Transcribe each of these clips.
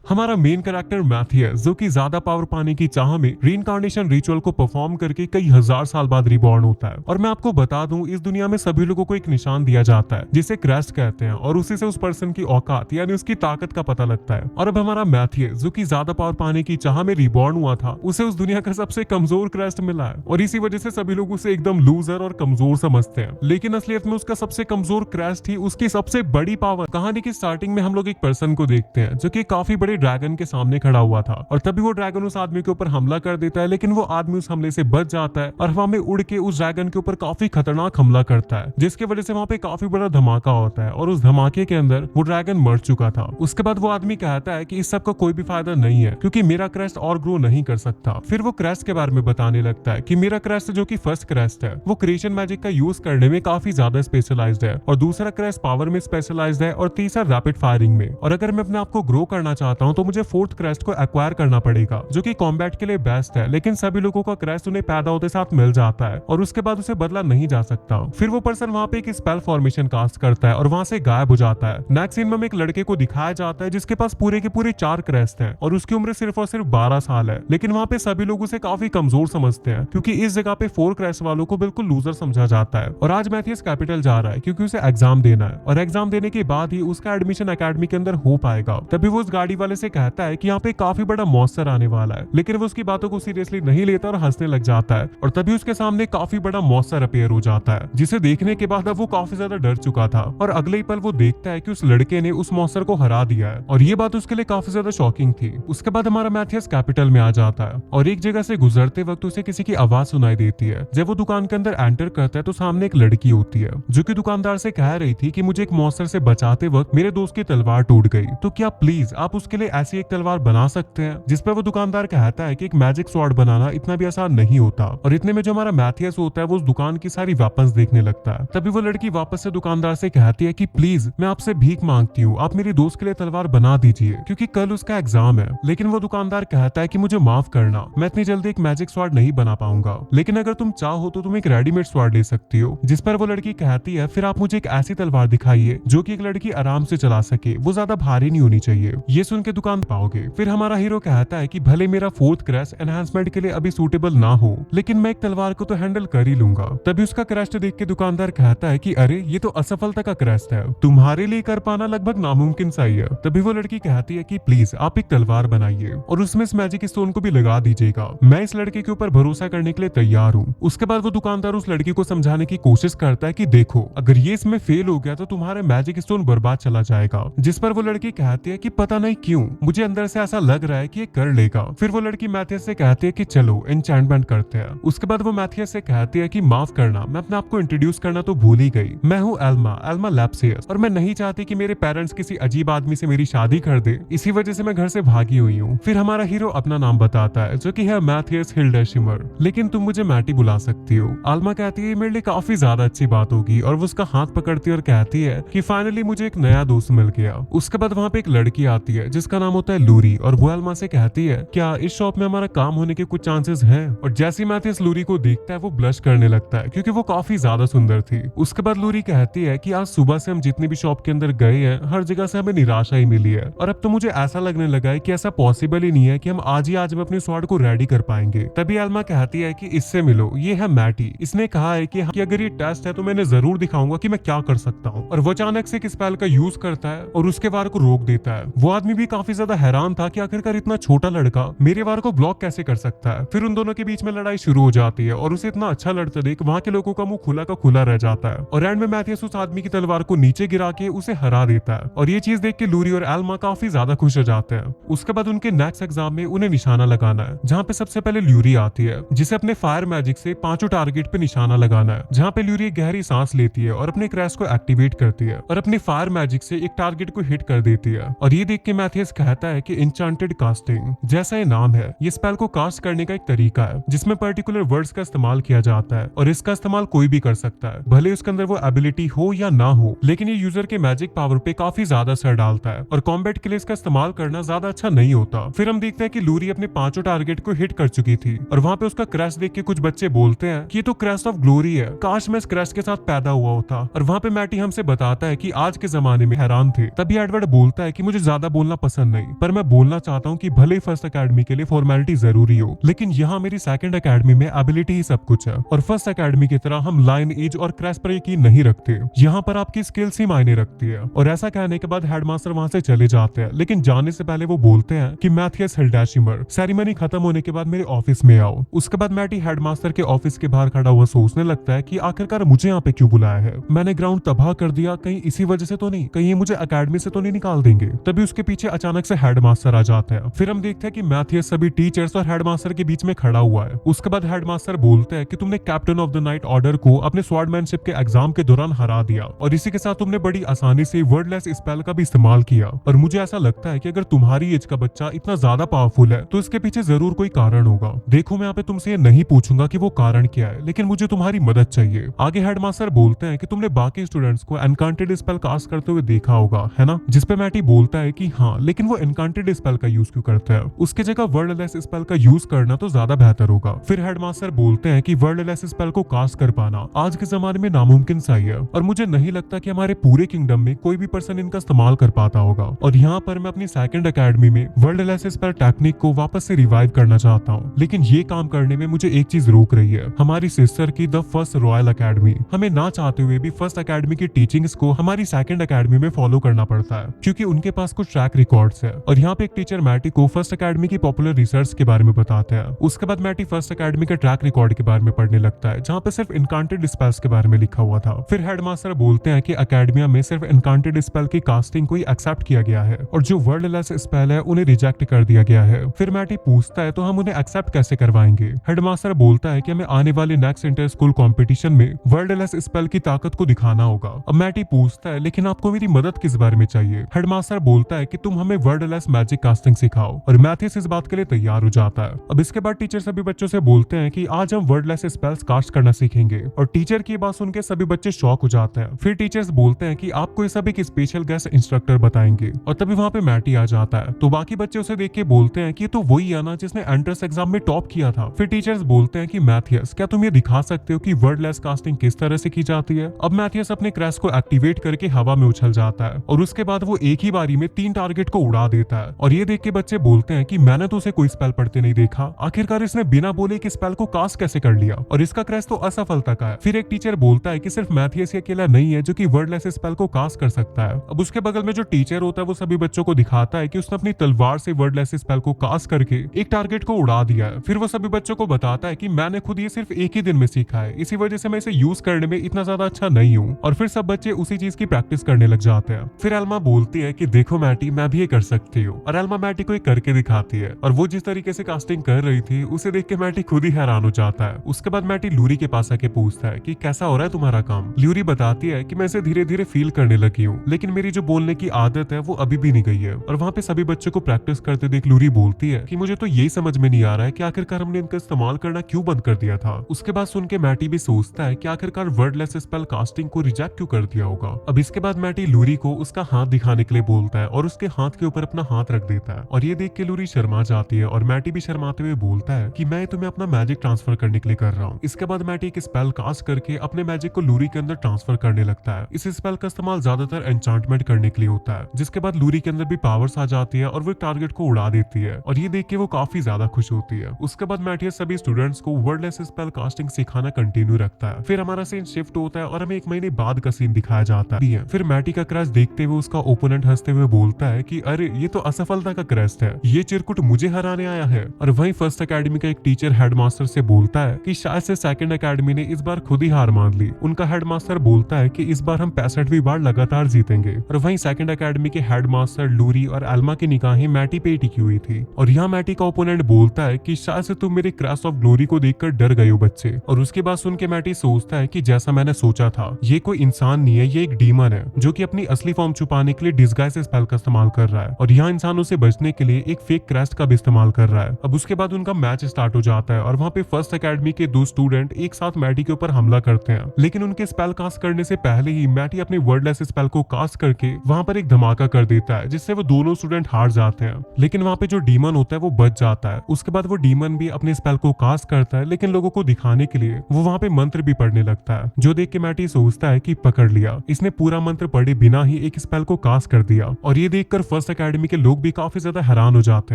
हमारा main character Matheus, जो कि ज्यादा पावर पाने की चाह में रीइंकार्नेशन रिचुअल को परफॉर्म करके कई हजार साल बाद रिबॉर्न होता है। और मैं आपको बता दूं, इस दुनिया में सभी लोगों को एक निशान दिया जाता है जिसे क्रेस्ट कहते हैं, और उसी से उस पर्सन की औकात यानी उसकी ताकत का पता लगता है। और अब हमारा मैथियस, जो कि ज्यादा पावर पाने की चाह में रिबॉर्न हुआ था, उसे उस दुनिया का सबसे कमजोर क्रेस्ट मिला है, और इसी वजह से सभी लोग उसे एकदम लूजर और कमजोर समझते हैं। लेकिन असलियत में उसका सबसे कमजोर क्रेस्ट ही उसकी सबसे बड़ी पावर। कहानी की स्टार्टिंग में हम लोग एक पर्सन को देखते हैं जो कि काफी बड़े ड्रैगन के सामने खड़ा हुआ था, और तभी वो ड्रैगन उस आदमी के ऊपर हमला कर देता है, लेकिन वो आदमी उस हमले से बच जाता है और हवा में उड़ के उस ड्रैगन के ऊपर काफी खतरनाक हमला करता है, जिसकी वजह से वहां पे काफी बड़ा धमाका होता है, और उस धमाके के अंदर वो ड्रैगन मर चुका था। उसके बाद वो आदमी कहता है कि इस सब का कोई भी फायदा नहीं है, क्योंकि मेरा क्रेस्ट और ग्रो नहीं कर सकता। फिर वो क्रेस्ट के बारे में बताने लगता है कि मेरा क्रेस्ट, जो कि फर्स्ट क्रेस्ट है, वो क्रिएशन मैजिक का यूज करने में काफी ज्यादा स्पेशलाइज्ड है, और दूसरा क्रेस्ट पावर में स्पेशलाइज्ड है, और तीसरा रैपिड फायरिंग में। और अगर मैं अपने आप को ग्रो करना चाहता हूँ तो मुझे फोर्थ क्रेस्ट को एक्वायर करना पड़ेगा, जो कि कॉम्बैट के लिए बेस्ट है, लेकिन सभी लोगों का क्रेस्ट उन्हें पैदा होते साथ मिल जाता है, और उसके बाद उसे बदला नहीं जा सकता। फिर वो पर्सन वहाँ पे एक स्पेल फॉर्मेशन कास्ट करता है और वहाँ से गायब हो जाता है। नेक्स्ट सीन में एक लड़के को दिखाया जाता है जिसके पास पूरे के पूरे 4 क्रेस्ट हैं, और उसकी उम्र सिर्फ और सिर्फ 12 साल है, लेकिन वहाँ पे सभी लोग उसे काफी कमजोर समझते हैं, क्योंकि इस जगह पे 4 क्रेस्ट वालों को बिल्कुल लूजर समझा जाता है। और आज मैथियस कैपिटल जा रहा है क्योंकि उसे एग्जाम देना है, और एग्जाम देने के बाद ही उसका एडमिशन एकेडमी के अंदर हो पाएगा। तभी वो उस गाड़ी वाले से कहता है कि यहाँ पे काफी बड़ा मॉन्स्टर आने वाला है, लेकिन वो उसकी बातों को सीरियसली नहीं लेता और हंसने लग जाता है। और तभी उसके सामने काफी बड़ा मॉन्स्टर अपीयर हो जाता है, जिसे देखने के बाद अब वो काफी ज्यादा डर चुका था, और अगले ही पल वो देखता है कि उस लड़के ने उस मॉन्स्टर को हरा दिया है, और ये बात उसके लिए काफी ज्यादा शॉकिंग थी। उसके बाद हमारा मैथियस कैपिटल में आ जाता है, और एक जगह से गुजरते वक्त उसे किसी की आवाज सुनाई देती है। जब वो दुकान के अंदर एंटर करता है तो सामने एक लड़की होती है, जो कि दुकानदार से कह रही थी कि मुझे एक मॉन्स्टर से बचाते वक्त मेरे दोस्त की तलवार टूट गई, तो क्या प्लीज आप उसके लिए ऐसी एक तलवार बना सकते हैं। जिस पर वो दुकानदार कहता है कि एक मैजिक स्वॉर्ड बनाना इतना भी आसान नहीं होता। और इतने में जो हमारा मैथियस होता है वो उस दुकान की सारी वेपन्स देखने लगता है। तभी वो लड़की वापस से दुकानदार से कहती है कि प्लीज मैं आपसे भीख मांगती हूँ, आप मेरी दोस्त के लिए तलवार बना दीजिए, क्योंकि कल उसका एग्जाम है। लेकिन वो दुकानदार कहता है कि मुझे माफ करना, मैं इतनी जल्दी एक मैजिक स्वॉर्ड नहीं बना पाऊंगा, लेकिन अगर तुम चाहो तो तुम एक रेडीमेड स्वॉर्ड ले सकती हो। जिस पर वो लड़की कहती है फिर आप मुझे एक ऐसी तलवार दिखाइए जो कि एक लड़की आराम से चला सके, वो ज्यादा भारी नहीं होनी चाहिए। ये सुन के दुकान पाओगे। फिर हमारा हीरो कहता है कि भले मेरा फोर्थ क्रेस्ट एनहांसमेंट के लिए अभी सूटेबल ना हो, लेकिन मैं एक तलवार को तो हैंडल कर ही लूंगा। तभी उसका क्रेस्ट देख के दुकानदार कहता है कि अरे ये तो असफलता का क्रेस्ट है, तुम्हारे लिए कर पाना लगभग नामुमकिन सा ही है। तभी वो लड़की कहती है कि प्लीज आप एक तलवार बनाइए और उसमें इस मैजिक स्टोन को भी लगा दीजिएगा, मैं इस लड़के के ऊपर भरोसा करने के लिए तैयार हूँ। उसके बाद वो दुकानदार उस लड़की को समझाने की कोशिश करता है कि देखो अगर ये इसमें फेल हो गया तो तुम्हारा मैजिक स्टोन बर्बाद चला जाएगा। जिस पर वो लड़की कहती है कि पता नहीं क्यों मुझे अंदर से ऐसा लग रहा है कि ये कर लेगा। फिर वो लड़की मैथियस से कहती है कि चलो एन्चेंटमेंट करते हैं। उसके बाद वो मैथियस से कहती है कि माफ करना, मैं अपने आप को इंट्रोड्यूस करना तो भूल ही गई, मैं हूँ एल्मा लैप्सियस, और मैं नहीं चाहती कि मेरे पेरेंट्स किसी अजीब आदमी से मेरी शादी कर दे, इसी वजह से मैं घर से भागी हुई हूँ। फिर हमारा हीरो अपना नाम बताता है जो कि है मैथियस हिल्डरशिमर, लेकिन तुम मुझे मैटी बुला सकती हो। आल्मा कहती है मेरे लिए काफी ज्यादा अच्छी बात होगी, और वो उसका हाथ पकड़ती है और कहती है कि फाइनली मुझे एक नया दोस्त मिल गया। उसके बाद वहाँ पे एक लड़की आती है जिसका नाम होता है लूरी, और वो एल्मा से कहती है क्या इस शॉप में हमारा काम होने के कुछ चांसेस हैं। और जैसे ही मैथियस लूरी को देखता है वो ब्लश करने लगता है क्योंकि वो काफी ज्यादा सुंदर थी। उसके बाद लूरी कहती है कि आज सुबह से हम जितनी भी शॉप के अंदर गए हैं हर जगह से हमें निराशा ही मिली है, और अब तो मुझे ऐसा लगने लगा है कि ऐसा पॉसिबल ही नहीं है कि हम आज ही आज में अपने स्वॉर्ड को रेडी कर पाएंगे। तभी एल्मा कहती है कि इससे मिलो, ये है मैटी, इसने कहा है कि अगर ये टेस्ट है तो मैंने जरूर दिखाऊंगा कि मैं क्या कर सकता हूँ। और वो अचानक से एक स्पेल का यूज करता है और उसके वार को रोक देता है। वो आदमी भी काफी ज्यादा हैरान था कि आखिरकार इतना छोटा लड़का मेरे वार को ब्लॉक कैसे कर सकता है। फिर उन दोनों के बीच में लड़ाई शुरू हो जाती है, और उसे इतना अच्छा लड़ता देख वहाँ के लोगों का मुंह खुला का खुला रह जाता है। और एंड में मैथियस उस आदमी की तलवार को नीचे गिरा के उसे हरा देता है, और ये चीज देख के लूरी और एल्मा काफी ज्यादा खुश हो जाते हैं। उसके बाद उनके नेक्स्ट एग्जाम में उन्हें निशाना लगाना है, जहाँ पे सबसे पहले ल्यूरी आती है जिसे अपने फायर मैजिक से 5 टारगेट पे निशाना लगाना है। जहाँ पे ल्यूरी गहरी सांस लेती है और अपने क्रैश को एक्टिवेट करती है और अपने फायर मैजिक से एक टारगेट को हिट कर देती है। और ये देख के मैथियस कहता है कि इंचांटेड कास्टिंग, जैसा ये नाम है, ये स्पेल को कास्ट करने का एक तरीका है जिसमें पर्टिकुलर वर्ड्स का इस्तेमाल किया जाता है, और इसका इस्तेमाल कोई भी कर सकता है, भले उसके अंदर वो एबिलिटी हो या ना हो, लेकिन ये यूजर के मैजिक पावर पे काफी ज्यादा असर डालता है, और कॉम्बैट के लिए इसका इस्तेमाल करना ज्यादा अच्छा नहीं होता। फिर हम देखते हैं कि लूरी अपने 5 टारगेट को हिट कर चुकी थी, और वहाँ पे उसका क्रैश देख के कुछ बच्चे बोलते हैं कि ये तो क्रैश ऑफ ग्लोरी है, काश मैं इस क्रैश के साथ पैदा हुआ होता। और वहाँ पे मैटी हमसे बताता है कि आज के जमाने में हैरान थे। तभी एडवर्ड बोलता है कि मुझे ज्यादा बोलना पसंद पसंद नहीं, पर मैं बोलना चाहता हूँ कि भले ही फर्स्ट एकेडमी के लिए फॉर्मेलिटी जरूरी हो, लेकिन यहाँ मेरी सेकंड एकेडमी में एबिलिटी ही सब कुछ है। और फर्स्ट एकेडमी की तरह हम लाइन एज और क्रैश पर यकीन नहीं रखते, यहाँ पर आपकी स्किल्स ही मायने रखती है। और ऐसा कहने के बाद हेडमास्टर वहाँ से चले जाते हैं, लेकिन जाने से पहले वो बोलते हैं कि मैथियस हिल्डेशिमर, सेरेमनी खत्म होने के बाद मेरे ऑफिस में आओ। उसके बाद मैटी हेडमास्टर के ऑफिस के बाहर खड़ा हुआ सोचने लगता है कि आखिरकार मुझे यहाँ पे क्यों बुलाया है, मैंने ग्राउंड तबाह कर दिया, कहीं इसी वजह से तो नहीं, कहीं ये मुझे एकेडमी से तो नहीं निकाल देंगे। तभी उसके पीछे अचानक से हेडमास्टर आ जाता है। फिर हम देखते हैं कि मैथियस सभी टीचर्स और हेडमास्टर के बीच में खड़ा हुआ है। उसके बाद हेडमास्टर बोलते हैं कि तुमने captain of the night order को अपने स्वॉर्डमैनशिप के एग्जाम के दौरान हरा दिया, और इसी के साथ तुमने बड़ी आसानी से वर्डलेस स्पेल का भी इस्तेमाल किया। और मुझे ऐसा लगता है कि अगर तुम्हारी एज का बच्चा इतना ज्यादा पावरफुल है तो इसके पीछे जरूर कोई कारण होगा। देखो, मैं यहाँ पे तुमसे ये नहीं पूछूंगा कि वो कारण क्या है, लेकिन मुझे तुम्हारी मदद चाहिए। आगे हेडमास्टर बोलते हैं कि तुमने बाकी स्टूडेंट्स को एनकांटेड स्पेल कास्ट करते हुए देखा होगा, है ना? जिसपे मैटी बोलता है कि हाँ, लेकिन वो एनकांटेड स्पेल का यूज क्यों करता है? उसके जगह वर्डलेस स्पेल का यूज करना तो ज्यादा बेहतर होगा। फिर हेडमास्टर बोलते हैं कि वर्डलेस स्पेल को कास्ट कर पाना आज के जमाने में नामुमकिन सा ही है, और मुझे नहीं लगता कि हमारे पूरे किंगडम में कोई भी पर्सन इनका इस्तेमाल कर पाता होगा। और यहाँ पर मैं अपनी सेकंड एकेडमी में वर्डलेस स्पेल टेक्निक को वापस से रिवाइव करना चाहता हूँ, लेकिन ये काम करने में मुझे एक चीज रोक रही है, हमारी सिस्टर की द फर्स्ट रॉयल एकेडमी। हमें ना चाहते हुए भी फर्स्ट एकेडमी की टीचिंग्स को हमारी सेकंड एकेडमी में फॉलो करना पड़ता है, क्योंकि उनके पास कुछ ट्रैक रिकॉर्ड्स है। और यहाँ पे एक टीचर मैटी को फर्स्ट एकेडमी की पॉपुलर रिसर्च के बारे में बताते हैं। उसके बाद मैटी फर्स्ट एकेडमी के ट्रैक रिकॉर्ड के बारे में पढ़ने लगता है, जहाँ पे सिर्फ इनकांटेड स्पेल्स के बारे में लिखा हुआ था। फिर हेडमास्टर बोलते हैं कि एकेडमिया में सिर्फ इनकांटेड स्पेल की कास्टिंग को ही एक्सेप्ट किया गया है, और जो वर्डलेस स्पेल है उन्हें रिजेक्ट कर दिया गया है। फिर मैटी पूछता है तो हम उन्हें एक्सेप्ट कैसे करवाएंगे? हेडमास्टर बोलता है कि हमें आने वाले नेक्स्ट इंटर स्कूल कॉम्पिटिशन में वर्डलेस स्पेल की ताकत को दिखाना होगा। अब मैटी पूछता है लेकिन आपको मेरी मदद किस बारे में चाहिए? हेडमास्टर बोलता है कि तुम हमें वर्डलेस मैजिक कास्टिंग सिखाओ, और मैथियस इस बात के लिए तैयार हो जाता है। अब इसके बाद टीचर सभी बच्चों से बोलते हैं कि आज हम वर्डलेस स्पेल्स कास्ट करना सीखेंगे, और टीचर की बात सुनकर सभी बच्चे शॉक हो जाते हैं। फिर टीचर्स बोलते हैं कि आपको ये सब एक स्पेशल गेस्ट इंस्ट्रक्टर बताएंगे, और तभी वहाँ पे मैटी आ जाता है। तो बाकी बच्चे उसे देख के बोलते हैं कि ये तो वही है ना जिसने एंट्रेंस एग्जाम में टॉप किया था। फिर टीचर्स बोलते हैं कि मैथियस, क्या तुम ये दिखा सकते हो कि वर्डलेस कास्टिंग किस तरह से की जाती है? अब मैथियस अपने क्रैश को एक्टिवेट करके हवा में उछल जाता है, और उसके बाद वो एक ही बारी में 3 टारगेट को उड़ा देता है। और ये देख के बच्चे बोलते हैं कि मैंने तो उसे कोई स्पेल पढ़ते नहीं देखा, आखिरकार इसने बिना बोले एक स्पेल को कास्ट कैसे कर लिया, और इसका क्रैश तो असफलता का है। फिर एक टीचर बोलता है कि सिर्फ मैथियस ही अकेला नहीं है जो कि वर्डलेस स्पेल को कास्ट कर सकता है। अब उसके बगल में जो टीचर होता है वो सभी बच्चों को दिखाता है कि उसने अपनी तलवार से वर्डलेस स्पेल को कास्ट करके एक टारगेट को उड़ा दिया है। फिर वो सभी बच्चों को बताता है कि मैंने खुद ये सिर्फ एक ही दिन में सीखा है, इसी वजह से मैं इसे यूज करने में इतना ज्यादा अच्छा नहीं हूँ। और फिर सब बच्चे उसी चीज की प्रैक्टिस करने लग जाते हैं। फिर एल्मा बोलती है कि देखो मैटी, मैं भी ये कर सकती हूँ, और एल्मा मैटी को ये करके दिखाती है। और वो जिस तरीके से कास्टिंग कर रही थी उसे देख के मैटी खुद ही हैरान हो जाता है। उसके बाद मैटी लूरी के पास आके पूछता है कि कैसा हो रहा है तुम्हारा काम? ल्यूरी बताती है कि मैं इसे धीरे धीरे फील करने लगी हूँ, लेकिन मेरी जो बोलने की आदत है वो अभी भी नहीं गई है। और वहाँ पे सभी बच्चों को प्रैक्टिस करते देख लूरी बोलती है कि मुझे तो यही समझ में नहीं आ रहा है कि आखिरकार हमने इनका इस्तेमाल करना क्यों बंद कर दिया था। उसके बाद सुन के मैटी भी सोचता है कि आखिरकार वर्डलेस स्पेल कास्टिंग को रिजेक्ट क्यों कर दिया होगा। अब इसके बाद मैटी लूरी को उसका हाथ दिखाने के लिए बोलता है, और उसके हाथ के ऊपर अपना हाथ रख देता है। और ये देख के लूरी शर्मा जाती है, और मैटी भी शर्माते हुए बोलता है कि मैं तुम्हें अपना मैजिक ट्रांसफर करने के लिए कर रहा हूँ। इसके बाद मैटी एक स्पेल कास्ट करके अपने मैजिक को लूरी के अंदर ट्रांसफर करने लगता है। इस स्पेल का इस्तेमाल ज्यादातर एन्चांटमेंट करने के लिए होता है, जिसके बाद लूरी के अंदर भी पावर्स आ जाती है और वो टारगेट को उड़ा देती है। और ये देख के वो काफी ज्यादा खुश होती है। उसके बाद मैटी सभी स्टूडेंट्स को वर्डलेस स्पेल कास्टिंग सिखाना कंटिन्यू रखता है। फिर हमारा सीन शिफ्ट होता है और हमें 1 महीने बाद का सीन दिखाया जाता है। फिर मैटी का क्रैश देखते हुए उसका ओपोनेंट हंसते हुए बोलता है कि अरे ये तो असफलता का क्रैश है, ये चिरकुट मुझे हराने आया है। और वहीं फर्स्ट एकेडमी का एक टीचर हेडमास्टर से बोलता है कि शायद से सेकंड एकेडमी ने इस बार खुद ही हार मान ली। उनका हेडमास्टर बोलता है कि इस बार हम 65वीं बार लगातार जीतेंगे। और वहीं सेकंड एकेडमी के हेडमास्टर लूरी और एल्मा की निगाहें मैटी पे टिकी हुई थी। और यहाँ मैटी का ओपोनेंट बोलता है कि शायद से तुम मेरे क्रैश ऑफ ग्लोरी को देखकर डर गए हो बच्चे। और उसके बाद सुन के मैटी सोचता है कि जैसा मैंने सोचा था, ये कोई इंसान नहीं है, ये एक डीमन है जो कि अपनी असली फॉर्म छुपाने के लिए डिस्गाइज स्पेल का इस्तेमाल कर रहा है, और यहाँ इंसानों से बचने के लिए एक फेक क्रैश का भी इस्तेमाल कर रहा है। अब उसके बाद उनका मैच स्टार्ट हो जाता है, और वहाँ पे फर्स्ट एकेडमी के 2 स्टूडेंट एक साथ मैटी के ऊपर हमला करते हैं। लेकिन उनके स्पेल कास्ट करने से पहले ही मैटी अपने वर्डलेस स्पेल को कास्ट करके वहाँ पर एक धमाका कर देता है, जिससे वो दोनों स्टूडेंट हार जाते हैं। लेकिन वहाँ पे जो डीमन होता है वो बच जाता है। उसके बाद वो डीमन भी अपने स्पेल को कास्ट करता है, लेकिन लोगों को दिखाने के लिए वो वहाँ पे मंत्र भी पढ़ने लगता है, जो देख के मैटी सोचता है कि पकड़ लिया, इसने पूरा मंत्र पढ़े बिना ही एक स्पेल को कास्ट कर दिया। और ये देखकर फर्स्ट फर्स्ट एकेडमी के लोग भी काफी ज्यादा हैरान हो जाते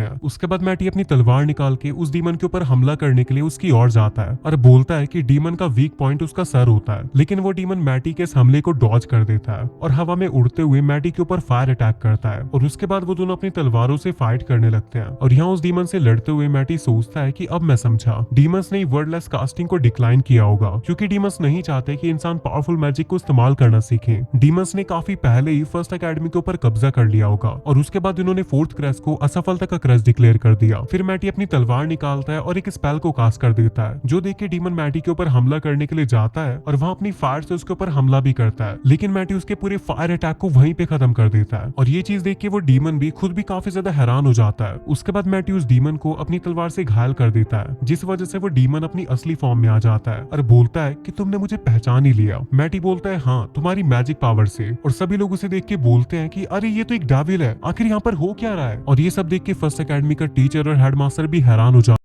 हैं। उसके बाद मैटी अपनी तलवार निकाल के उस डीमन के ऊपर हमला करने के लिए उसकी ओर जाता है और बोलता है कि डीमन का वीक पॉइंट उसका सर होता है, लेकिन वो डीमन मैटी के इस हमले को डॉज कर देता है और हवा में उड़ते हुए मैटी के ऊपर फायर अटैक करता है। और उसके बाद वो दोनों अपनी तलवारों से फाइट करने लगते हैं और यहाँ उस डीमन से लड़ते हुए मैटी सोचता है कि अब मैं समझा, डीमंस ने वर्डलेस कास्टिंग को डिक्लाइन किया होगा क्योंकि डीमंस नहीं चाहते कि इंसान पावरफुल मैजिक को इस्तेमाल करना सीखे। डीमंस ने काफी पहले ही फर्स्ट एकेडमी के ऊपर कब्जा कर लिया होगा और उसके बाद इन्होंने फोर्थ क्रैश को असफलता का क्रैश डिक्लेयर कर दिया। फिर मैटी अपनी तलवार निकालता है और एक स्पेल को कास्ट कर देता है, जो देख के डीमन मैटी के ऊपर हमला करने के लिए जाता है और वहाँ अपनी फायर से उसके ऊपर हमला भी करता है, लेकिन मैटी उसके पूरे फायर अटैक को वहीं पे खत्म कर देता है। और ये चीज देख के वो डीमन भी खुद भी काफी ज्यादा हैरान हो जाता है। उसके बाद मैटी उस डीमन को अपनी तलवार से घायल कर देता है, जिस वजह से वो डीमन अपनी असली फॉर्म में आ जाता है और बोलता है कि तुमने मुझे पहचान ही लिया। मैटी बोलता है हाँ, तुम्हारी मैजिक पावर से। और सभी लोग उसे देख के बोलते हैं कि अरे ये तो एक डेविल है, आखिर यहाँ पर हो क्या रहा है। और ये सब देख के फर्स्ट एकेडमी का टीचर और हेडमास्टर भी हैरान हो जाता है।